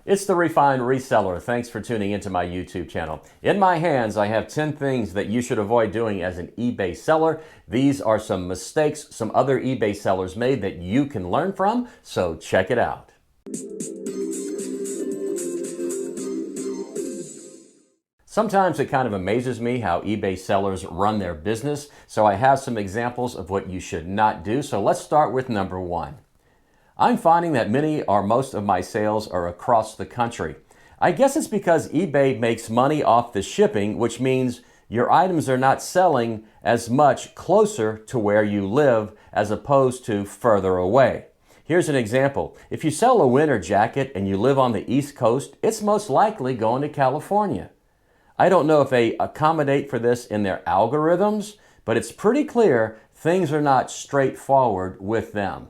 It's the Refined Reseller. Thanks for tuning into my YouTube channel. In my hands, I have 10 things that you should avoid doing as an eBay seller. These are some mistakes some other eBay sellers made that you can learn from, so check it out. Sometimes it kind of amazes me how eBay sellers run their business, so I have some examples of what you should not do. So let's start with number one. I'm finding that many or most of my sales are across the country. I guess it's because eBay makes money off the shipping, which means your items are not selling as much closer to where you live as opposed to further away. Here's an example. If you sell a winter jacket and you live on the East Coast, it's most likely going to California. I don't know if they accommodate for this in their algorithms, but it's pretty clear things are not straightforward with them.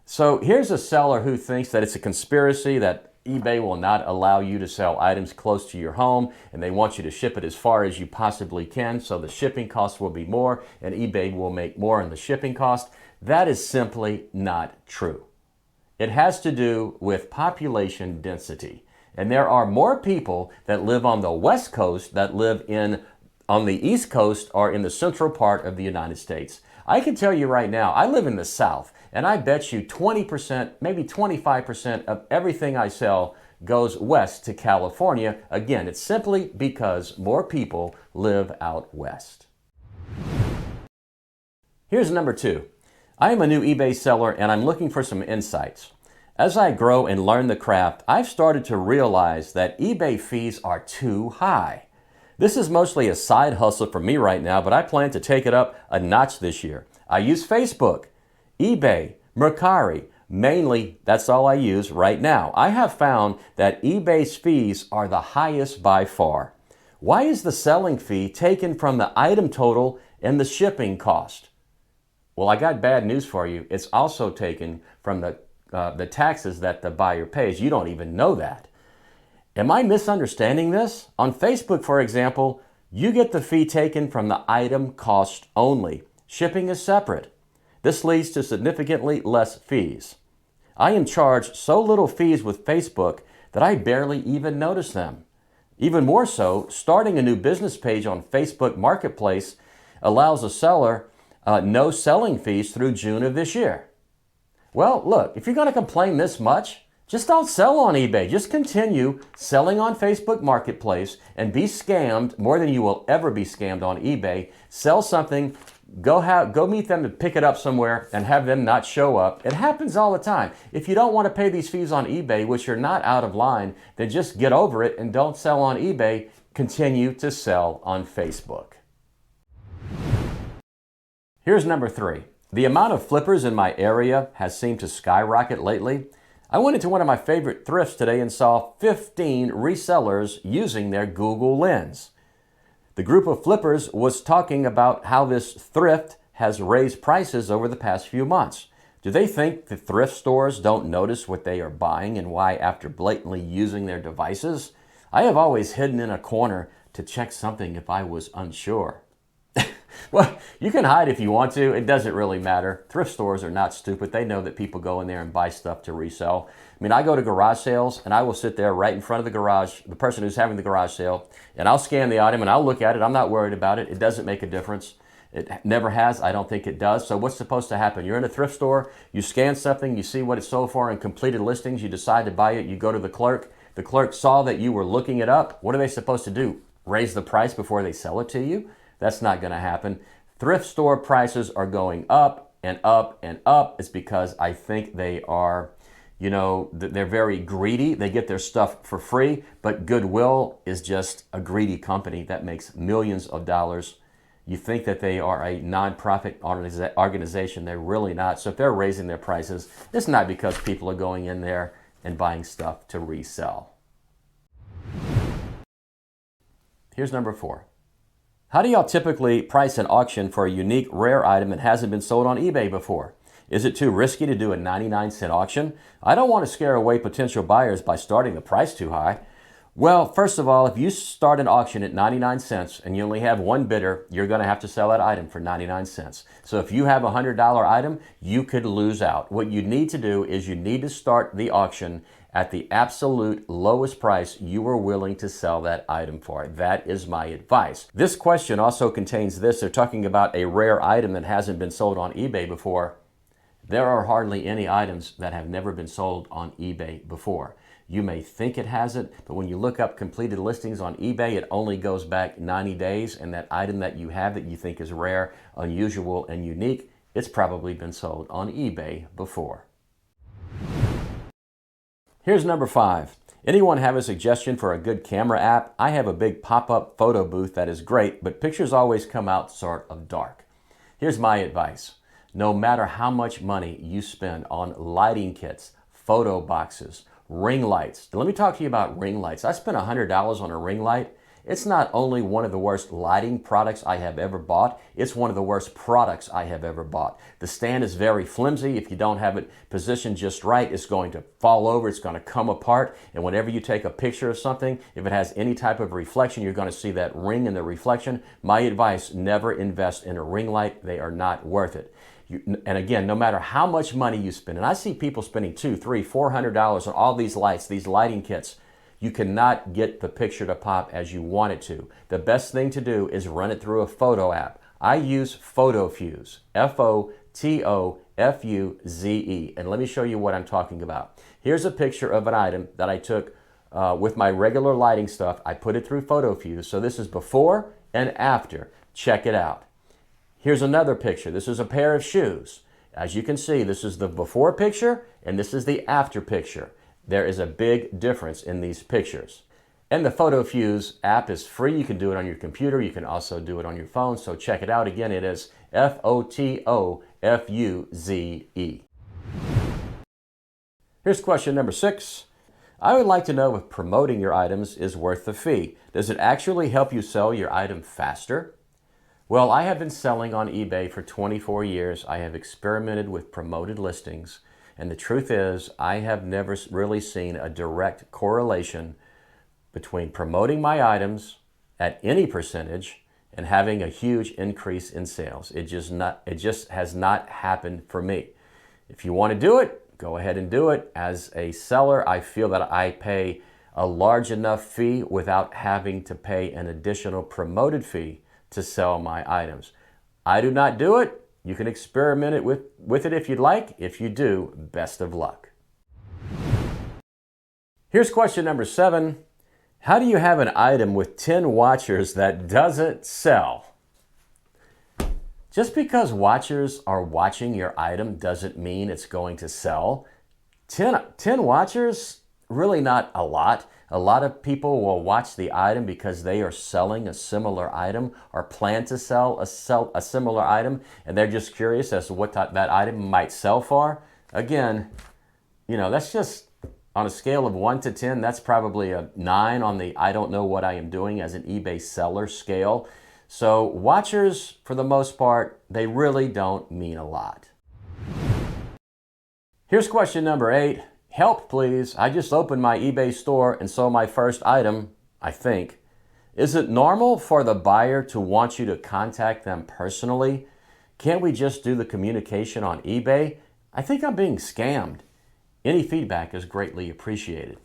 So here's a seller who thinks that it's a conspiracy, that eBay will not allow you to sell items close to your home, and they want you to ship it as far as you possibly can, so the shipping cost will be more, and eBay will make more on the shipping cost. That is simply not true. It has to do with population density. And there are more people that live on the West Coast that live on the East Coast or in the central part of the United States. I can tell you right now, I live in the South, and I bet you 20%, maybe 25% of everything I sell goes west to California. Again, it's simply because more people live out west. Here's number two. I am a new eBay seller and I'm looking for some insights. As I grow and learn the craft, I've started to realize that eBay fees are too high. This is mostly a side hustle for me right now, but I plan to take it up a notch this year. I use Facebook, eBay, Mercari. Mainly, that's all I use right now. I have found that eBay's fees are the highest by far. Why is the selling fee taken from the item total and the shipping cost? Well, I got bad news for you. It's also taken from the taxes that the buyer pays. You don't even know that. Am I misunderstanding this? On Facebook, for example, you get the fee taken from the item cost only. Shipping is separate. This leads to significantly less fees. I am charged so little fees with Facebook that I barely even notice them. Even more so, starting a new business page on Facebook Marketplace allows a seller no selling fees through June of this year. Well, look, if you're going to complain this much, just don't sell on eBay. Just continue selling on Facebook Marketplace and be scammed more than you will ever be scammed on eBay. Sell something, go meet them and pick it up somewhere and have them not show up. It happens all the time. If you don't want to pay these fees on eBay, which you're not out of line, then just get over it and don't sell on eBay. Continue to sell on Facebook. Here's number three. The amount of flippers in my area has seemed to skyrocket lately. I went into one of my favorite thrifts today and saw 15 resellers using their Google Lens. The group of flippers was talking about how this thrift has raised prices over the past few months. Do they think the thrift stores don't notice what they are buying and why after blatantly using their devices? I have always hidden in a corner to check something if I was unsure. Well, you can hide if you want to. It doesn't really matter. Thrift stores are not stupid. They know that people go in there and buy stuff to resell. I mean, I go to garage sales and I will sit there right in front of the garage, the person who's having the garage sale, and I'll scan the item and I'll look at it. I'm not worried about it. It doesn't make a difference. It never has. I don't think it does. So what's supposed to happen? You're in a thrift store, you scan something, you see what it's sold for in completed listings, you decide to buy it, you go to the clerk. The clerk saw that you were looking it up. What are they supposed to do? Raise the price before they sell it to you? That's not going to happen. Thrift store prices are going up and up and up. It's because I think they are, they're very greedy. They get their stuff for free, but Goodwill is just a greedy company that makes millions of dollars. You think that they are a nonprofit organization. They're really not. So if they're raising their prices, it's not because people are going in there and buying stuff to resell. Here's number four. How do y'all typically price an auction for a unique, rare item that hasn't been sold on eBay before? Is it too risky to do a 99-cent auction? I don't want to scare away potential buyers by starting the price too high. Well, first of all, if you start an auction at 99 cents and you only have one bidder, you're going to have to sell that item for 99 cents. So if you have a $100 item, you could lose out. What you need to do is you need to start the auction at the absolute lowest price you are willing to sell that item for. That is my advice. This question also contains this. They're talking about a rare item that hasn't been sold on eBay before. There are hardly any items that have never been sold on eBay before. You may think it hasn't, but when you look up completed listings on eBay, it only goes back 90 days, and that item that you have that you think is rare, unusual, and unique, it's probably been sold on eBay before. Here's number 5. Anyone have a suggestion for a good camera app? I have a big pop-up photo booth that is great, but pictures always come out sort of dark. Here's my advice. No matter how much money you spend on lighting kits, photo boxes, ring lights. Let me talk to you about ring lights. I spent $100 on a ring light. It's not only one of the worst lighting products I have ever bought, it's one of the worst products I have ever bought. The stand is very flimsy. If you don't have it positioned just right, it's going to fall over, it's going to come apart, and whenever you take a picture of something, if it has any type of reflection, you're going to see that ring in the reflection. My advice, never invest in a ring light. They are not worth it. And again, no matter how much money you spend, and I see people spending $200, $300, $400 on all these lights, these lighting kits, you cannot get the picture to pop as you want it to. The best thing to do is run it through a photo app. I use PhotoFuze, F-O-T-O-F-U-Z-E, and let me show you what I'm talking about. Here's a picture of an item that I took with my regular lighting stuff. I put it through PhotoFuze, so this is before and after. Check it out. Here's another picture. This is a pair of shoes. As you can see, this is the before picture and this is the after picture. There is a big difference in these pictures. And the PhotoFuze app is free. You can do it on your computer. You can also do it on your phone. So check it out. Again, it is F-O-T-O-F-U-Z-E. Here's question number 6. I would like to know if promoting your items is worth the fee. Does it actually help you sell your item faster? Well, I have been selling on eBay for 24 years. I have experimented with promoted listings. And the truth is, I have never really seen a direct correlation between promoting my items at any percentage and having a huge increase in sales. It just has not happened for me. If you want to do it, go ahead and do it. As a seller, I feel that I pay a large enough fee without having to pay an additional promoted fee to sell my items. I do not do it. You can experiment with it if you'd like. If you do, best of luck. Here's question number 7. How do you have an item with 10 watchers that doesn't sell? Just because watchers are watching your item doesn't mean it's going to sell. 10 watchers, really not a lot. A lot of people will watch the item because they are selling a similar item or plan to sell a similar item, and they're just curious as to what that item might sell for. Again, that's just on a scale of 1 to 10, that's probably a 9 on the I don't know what I am doing as an eBay seller scale. So watchers, for the most part, they really don't mean a lot. Here's question number 8. Help, please. I just opened my eBay store and saw my first item, I think. Is it normal for the buyer to want you to contact them personally? Can't we just do the communication on eBay? I think I'm being scammed. Any feedback is greatly appreciated.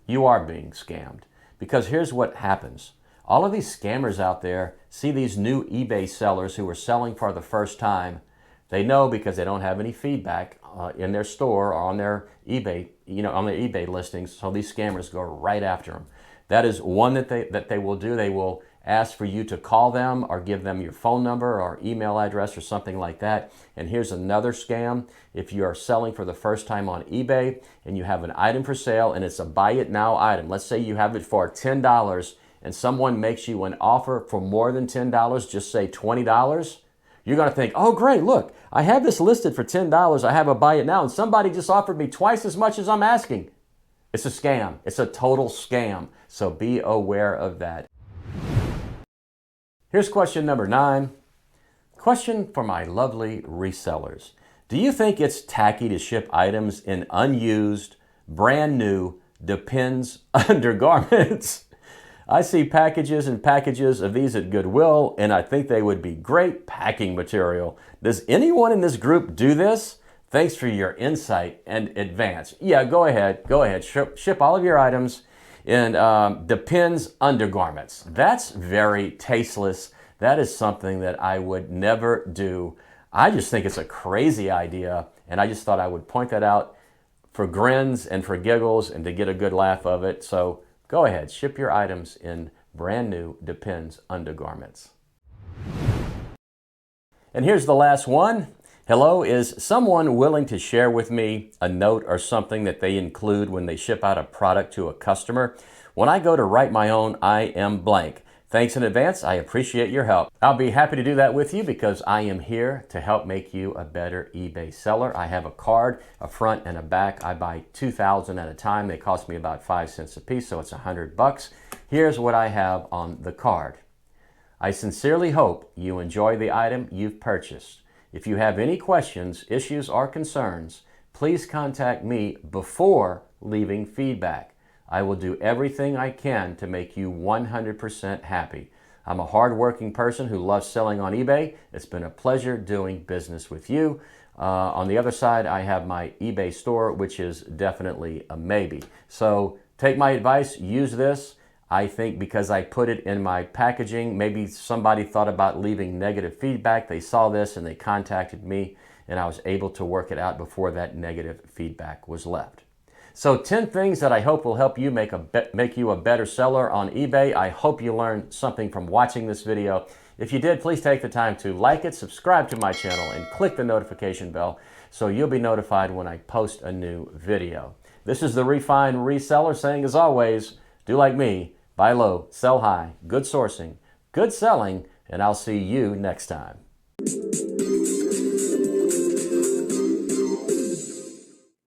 You are being scammed. Because here's what happens. All of these scammers out there see these new eBay sellers who are selling for the first time. They know because they don't have any feedback in their store or on their eBay, on their eBay listings. So these scammers go right after them. That is one that they will do. They will ask for you to call them or give them your phone number or email address or something like that. And here's another scam. If you are selling for the first time on eBay and you have an item for sale and it's a buy it now item, let's say you have it for $10 and someone makes you an offer for more than $10, just say $20. You're going to think, oh, great, look, I have this listed for $10. I have a buy it now, and somebody just offered me twice as much as I'm asking. It's a scam. It's a total scam. So be aware of that. Here's question number 9. Question for my lovely resellers. Do you think it's tacky to ship items in unused, brand new Depends undergarments? I see packages and packages of these at Goodwill, and I think they would be great packing material. Does anyone in this group do this? Thanks for your insight and advance. Yeah, go ahead. Ship all of your items in Depends undergarments. That's very tasteless. That is something that I would never do. I just think it's a crazy idea, and I just thought I would point that out for grins and for giggles and to get a good laugh of it. So go ahead, ship your items in brand new Depends undergarments. And here's the last one. Hello, is someone willing to share with me a note or something that they include when they ship out a product to a customer? When I go to write my own, I am blank. Thanks in advance. I appreciate your help. I'll be happy to do that with you because I am here to help make you a better eBay seller. I have a card, a front and a back. I buy 2,000 at a time. They cost me about 5 cents a piece, so it's $100. Here's what I have on the card. I sincerely hope you enjoy the item you've purchased. If you have any questions, issues, or concerns, please contact me before leaving feedback. I will do everything I can to make you 100% happy. I'm a hardworking person who loves selling on eBay. It's been a pleasure doing business with you. On the other side, I have my eBay store, which is definitely a maybe. So take my advice, use this. I think because I put it in my packaging, maybe somebody thought about leaving negative feedback. They saw this and they contacted me, and I was able to work it out before that negative feedback was left. So 10 things that I hope will help you make you a better seller on eBay. I hope you learned something from watching this video. If you did, please take the time to like it, subscribe to my channel, and click the notification bell so you'll be notified when I post a new video. This is the Refined Reseller saying, as always, do like me. Buy low, sell high, good sourcing, good selling, and I'll see you next time.